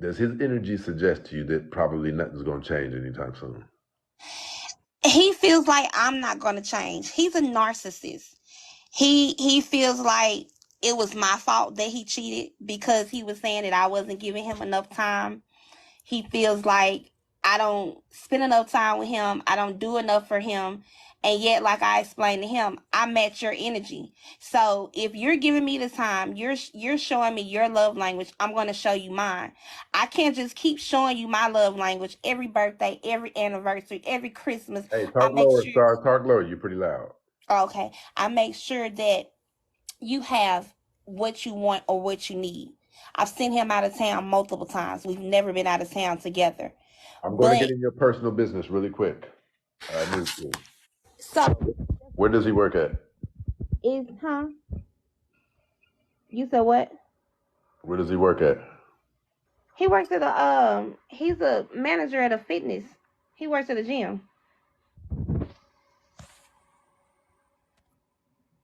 Does his energy suggest to you that probably nothing's going to change anytime soon? He feels like I'm not going to change. He's a narcissist. He feels like it was my fault that he cheated because he was saying that I wasn't giving him enough time. He feels like I don't spend enough time with him. I don't do enough for him. And yet, like I explained to him, I match your energy. So if you're giving me the time, you're showing me your love language. I'm going to show you mine. I can't just keep showing you my love language every birthday, every anniversary, every Christmas. Hey, I talk make lower, sure. Star. Talk lower. You're pretty loud. Okay, I make sure that you have what you want or what you need. I've sent him out of town multiple times. We've never been out of town together. I'm going to But get in your personal business really quick. I need to. so Where does he work at? is you said what? Where does he work at? He works at he's a manager at a fitness. He works at a gym.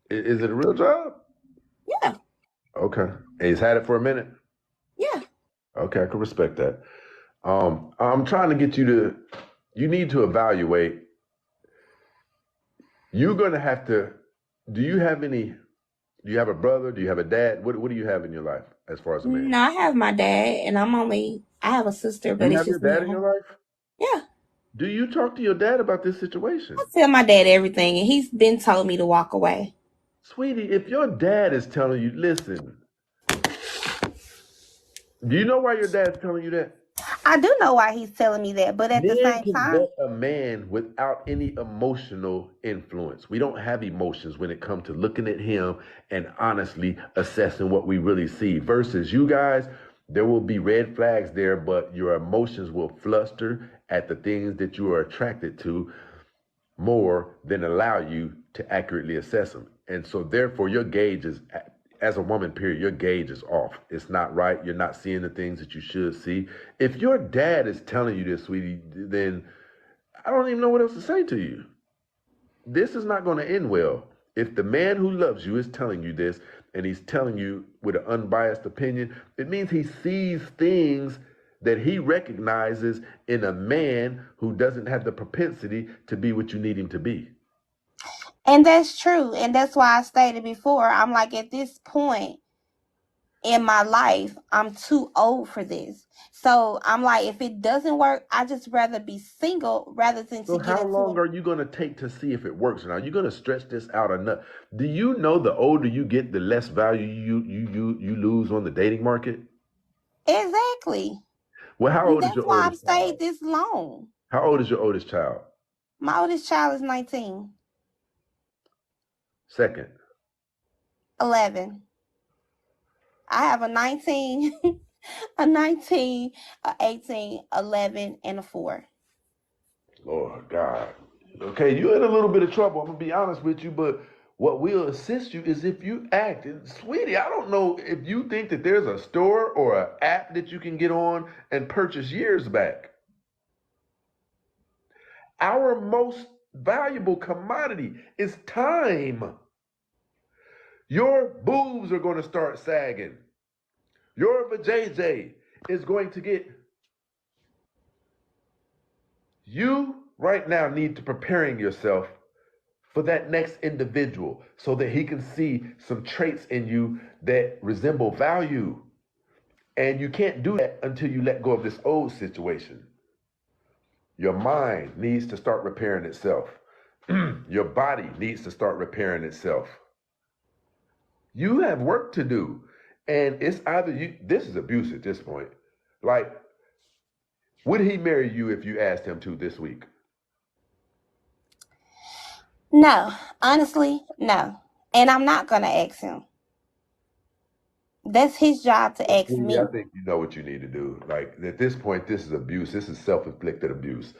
Is it a real job? Yeah. Okay. And he's had it for a minute? Yeah. Okay, I can respect that. I'm trying to get you need to evaluate. You're going to have to, do you have a brother? Do you have a dad? What do you have in your life as far as a man? No, I have my dad and I have a sister, Do but you it's have your just me dad and in your her. life? Yeah. Do you talk to your dad about this I situation? tell my dad everything and he's been told me to walk away. Sweetie, if your dad is telling you, listen, do you know why your dad's telling you that? I do know why he's telling me that, but at the Men same can time, vet a man without any emotional influence. We don't have emotions when it comes to looking at him and honestly assessing what we really see. Versus you guys, there will be red flags there, but your emotions will fluster at the things that you are attracted to more than allow you to accurately assess them. And so therefore your gauge is, as a woman, period, your gauge is off. It's not right. You're not seeing the things that you should see. If your dad is telling you this, sweetie, then I don't even know what else to say to you. This is not going to end well. If the man who loves you is telling you this and he's telling you with an unbiased opinion, it means he sees things that he recognizes in a man who doesn't have the propensity to be what you need him to be. and that's true. And that's why I stated before, I'm like, at this point in my life, I'm too old for this. So I'm like, if it doesn't work, I just rather be single rather than to So get how into long it. are you going to take to see if it works? Now you're going to stretch this out enough. Do you know the older you get, the less value you lose on the dating market? Exactly. Well, how old is That's your why I've oldest stayed child? this long. How old is your oldest child? My oldest child is 19, Second. 11. I have a 19, a 19, a 18, 11, and a 4. Lord God. Okay, you're in a little bit of trouble. I'm gonna be honest with you, but what will assist you is if you act. And sweetie, I don't know if you think that there's a store or an app that you can get on and purchase years back. Our most valuable commodity is time. Your boobs are going to start sagging. Your vajayjay is going to get. You right now need to preparing yourself for that next individual so that he can see some traits in you that resemble value. And you can't do that until you let go of this old situation. Your mind needs to start repairing itself. Your body needs to start repairing itself. You have work to do. And it's either you, this is abuse at this point. Like, would he marry you if you asked him to this week? No, honestly, no. And I'm not going to ask him. That's his job to Well, ask sweetie, I me. think you know what you need to do. Like, at this point, this is abuse. This is self-inflicted abuse.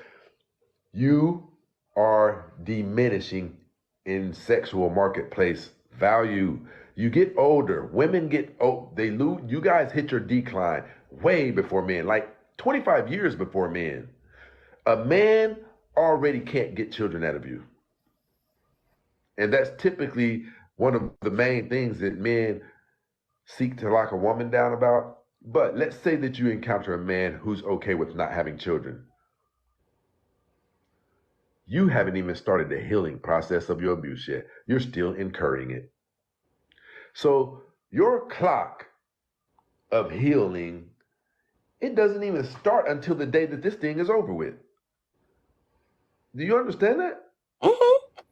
You are diminishing in sexual marketplace value. You get older. Women get old. They lose. You guys hit your decline way before men, like 25 years before men. A man already can't get children out of you. And that's typically one of the main things that men seek to lock a woman down about. But let's say that you encounter a man who's okay with not having children. You haven't even started the healing process of your abuse yet. You're still incurring it. So your clock of healing, it doesn't even start until the day that this thing is over with. Do you understand that? Mm-hmm.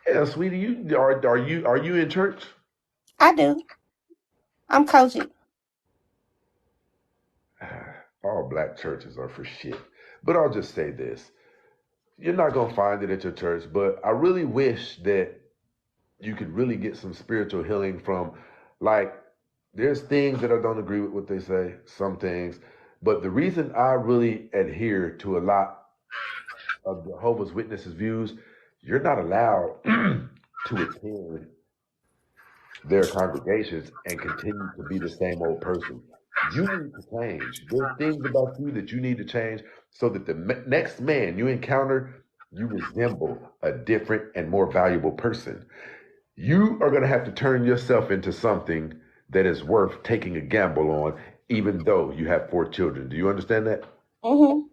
Yeah, sweetie, are you in church? I do. I'm coaching. All black churches are for shit. But I'll just say this. You're not gonna find it at your church, but I really wish that you could really get some spiritual healing from, like, there's things that I don't agree with what they say, some things, but the reason I really adhere to a lot of Jehovah's Witnesses views, you're not allowed to attend their congregations and continue to be the same old person. You need to change. There's things about you that you need to change so that the next man you encounter, you resemble a different and more valuable person. You are going to have to turn yourself into something that is worth taking a gamble on, even though you have 4 children. Do you understand that? Mm-hmm.